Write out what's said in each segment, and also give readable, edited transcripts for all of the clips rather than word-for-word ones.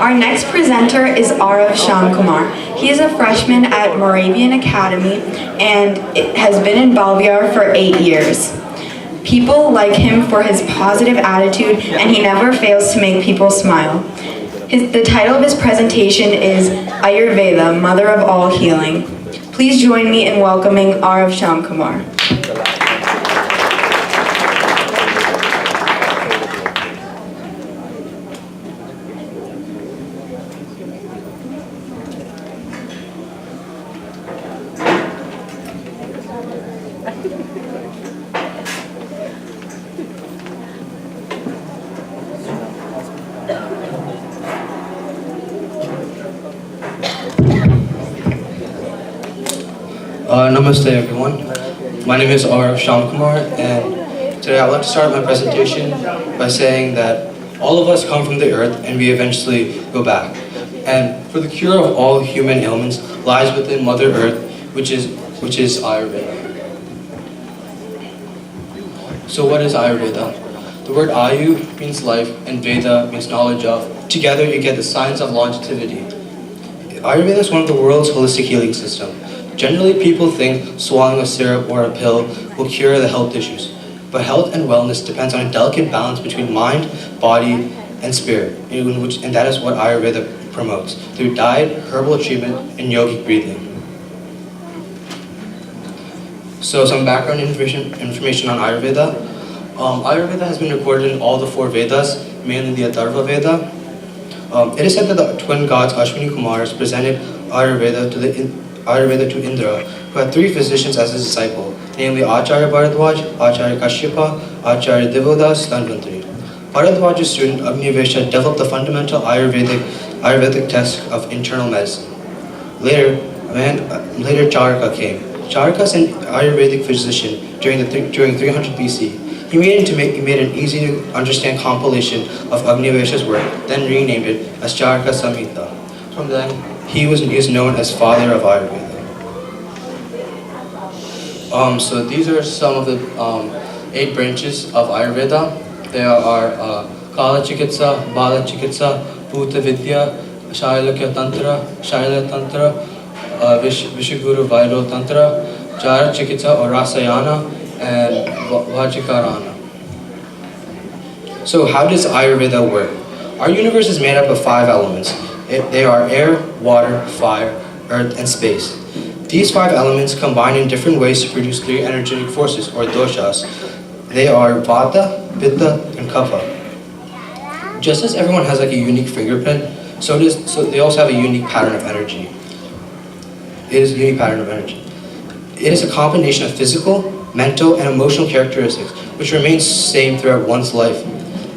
Our next presenter is Aarav Kumar. He is a freshman at Moravian Academy and has been in Balviar for 8 years. People like him for his positive attitude, and he never fails to make people smile. The title of his presentation is Ayurveda, Mother of All Healing. Please join me in welcoming Aarav Kumar. Namaste everyone. My name is Aarav Kumar, and today I would like to start my presentation by saying that all of us come from the earth and we eventually go back. And for the cure of all human ailments lies within Mother Earth, which is Ayurveda. So what is Ayurveda? The word Ayu means life and Veda means knowledge of. Together you get the science of longevity. Ayurveda is one of the world's holistic healing system. Generally, people think swallowing a syrup or a pill will cure the health issues. But health and wellness depends on a delicate balance between mind, body, and spirit, and that is what Ayurveda promotes through diet, herbal treatment, and yogic breathing. So some background information on Ayurveda. Ayurveda has been recorded in all the 4 Vedas, mainly the Atharva Veda. It is said that the twin gods Ashwini Kumars presented Ayurveda to Indra, who had 3 physicians as his disciple, namely Acharya Bharadwaj, Acharya Kashyapa, Acharya Devodas, Dhanvantari. Bharadwaj's student Agnivesha developed the fundamental Ayurvedic test of internal medicine. Later Charaka came. Charaka is an Ayurvedic physician during 300 BC. He made an easy to understand compilation of Agnivesha's work, then renamed it as Charaka Samhita. From then, he is known as father of Ayurveda. So these are some of the 8 branches of Ayurveda. There are Kala Chikitsa, Bala Chikitsa, Bhuta Vidya, Shailakya Tantra, Shaila Tantra, Vishiguru Vairo Tantra, Jara Chikitsa or Rasayana, and Vajikarana. So how does Ayurveda work? Our universe is made up of 5 elements. They are air, water, fire, earth, and space. These 5 elements combine in different ways to produce 3 energetic forces, or doshas. They are Vata, Pitta, and Kapha. Just as everyone has like a unique fingerprint, so they also have a unique pattern of energy. It is a unique pattern of energy. It is a combination of physical, mental, and emotional characteristics, which remains the same throughout one's life.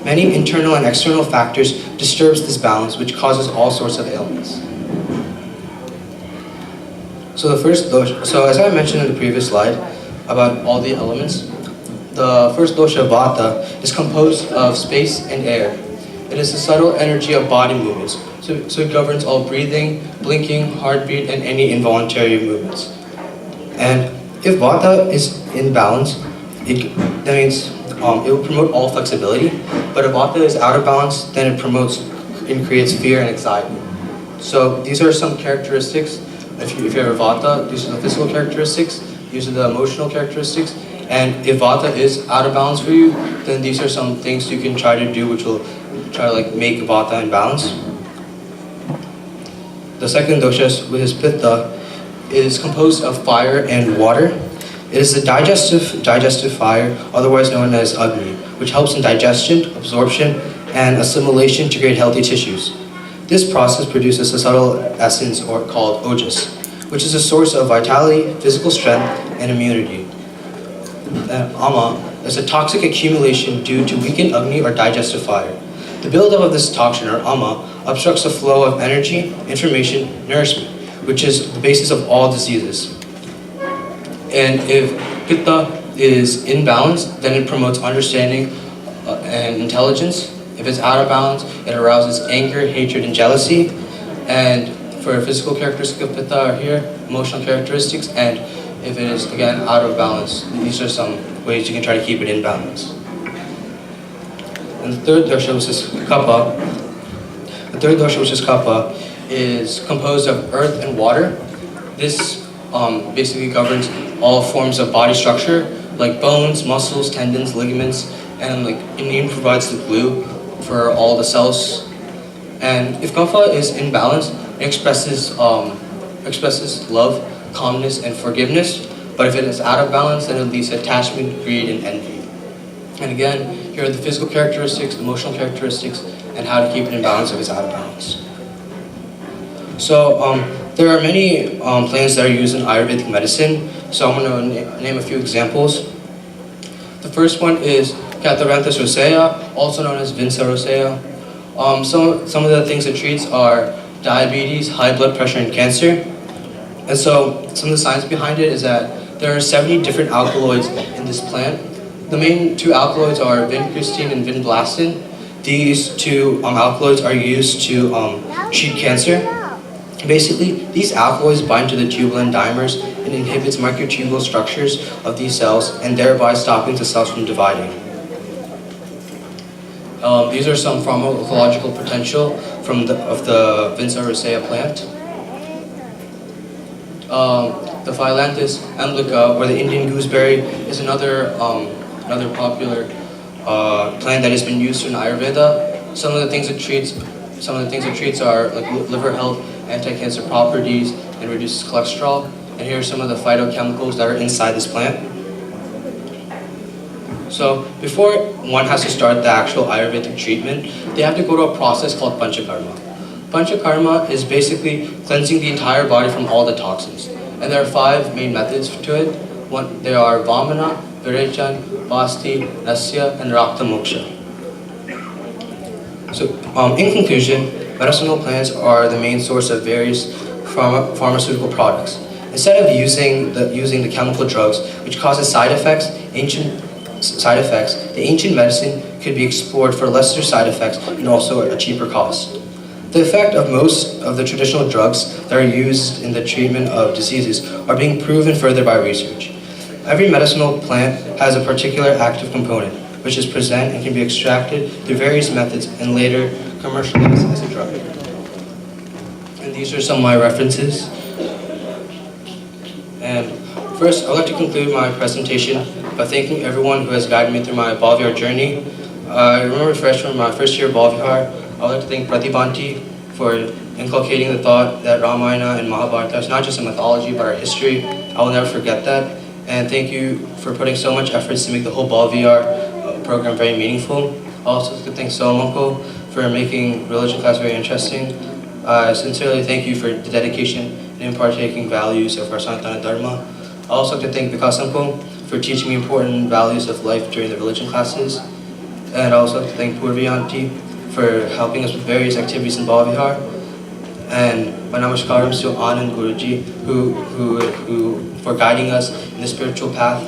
Many internal and external factors disturbs this balance, which causes all sorts of ailments. So as I mentioned in the previous slide about all the elements, the first dosha, Vata, is composed of space and air. It is the subtle energy of body movements, so it governs all breathing, blinking, heartbeat, and any involuntary movements. And if Vata is in balance, that means it will promote all flexibility, but if Vata is out of balance, then it creates fear and anxiety. So these are some characteristics. If you have a Vata, these are the physical characteristics, these are the emotional characteristics, and if Vata is out of balance for you, then these are some things you can try to do which will try to make Vata in balance. The second dosha, which is Pitta, is composed of fire and water. It is the digestive fire, otherwise known as Agni, which helps in digestion, absorption, and assimilation to create healthy tissues. This process produces a subtle essence called Ojas, which is a source of vitality, physical strength, and immunity. Ama is a toxic accumulation due to weakened Agni or digestive fire. The buildup of this toxin, or Ama, obstructs the flow of energy, information, nourishment, which is the basis of all diseases. And if Pitta is in balance, then it promotes understanding and intelligence. If it's out of balance, it arouses anger, hatred, and jealousy. And for physical characteristics of Pitta are here, emotional characteristics, and if it is, again, out of balance, these are some ways you can try to keep it in balance. And the third dosha is Kapha. The third dosha, which is kapha, is composed of earth and water. This basically governs all forms of body structure, like bones, muscles, tendons, ligaments, and like it even provides the glue for all the cells. And if kapha is in balance, it expresses love, calmness, and forgiveness. But if it is out of balance, then it leads to attachment, greed, and envy. And again, here are the physical characteristics, emotional characteristics, and how to keep it in balance if it's out of balance. So there are many plants that are used in Ayurvedic medicine. So I'm going to name a few examples. The first one is Catharanthus rosea, also known as Vinca rosea. Some of the things it treats are diabetes, high blood pressure, and cancer. And so some of the science behind it is that there are 70 different alkaloids in this plant. The main two alkaloids are vincristine and vinblastin. These two alkaloids are used to treat cancer. Basically, these alkaloids bind to the tubulin dimers and inhibits microtubule structures of these cells and thereby stopping the cells from dividing. These are some pharmacological potential of the Vinca rosea plant. The Phyllanthus emblica, or the Indian gooseberry, is another popular plant that has been used in Ayurveda. Some of the things it treats are like liver health, anti-cancer properties, and reduces cholesterol. And here are some of the phytochemicals that are inside this plant. So before one has to start the actual Ayurvedic treatment, they have to go to a process called panchakarma. Panchakarma is basically cleansing the entire body from all the toxins. And there are 5 main methods to it. There are Vamana, Virechan, Basti, Nasya, and Rakta Moksha. So in conclusion, medicinal plants are the main source of various pharmaceutical products. Instead of using the chemical drugs, which causes side effects, the ancient medicine could be explored for lesser side effects and also at a cheaper cost. The effect of most of the traditional drugs that are used in the treatment of diseases are being proven further by research. Every medicinal plant has a particular active component, which is present and can be extracted through various methods and later commercialized as a drug. And these are some of my references. And first, I'd like to conclude my presentation by thanking everyone who has guided me through my Bhavihar journey. I remember fresh from my first year of Bhavihar. I'd like to thank Pratibhanti for inculcating the thought that Ramayana and Mahabharata is not just a mythology but our history. I will never forget that. And thank you for putting so much efforts to make the whole Bhavihar program very meaningful. I also like to thank Somanko for making religion class very interesting. I sincerely thank you for the dedication in partaking values of our Sanatana Dharma. I also like to thank Vikasamko for teaching me important values of life during the religion classes. And I also like to thank Purviyanti for helping us with various activities in Bhavihar. And my namaskaram to Anand Guruji who for guiding us in the spiritual path.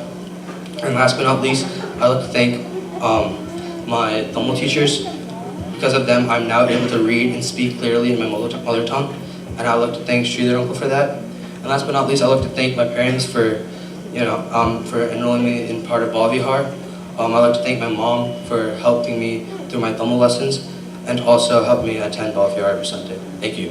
And last but not least, I'd like to thank my Tamil teachers. Because of them, I'm now able to read and speak clearly in my mother tongue. And I'd like to thank Sridhar Uncle for that. And last but not least, I'd like to thank my parents for enrolling me in part of Bhavihar. I'd like to thank my mom for helping me through my Tamil lessons and also helped me attend Bhavihar every Sunday. Thank you.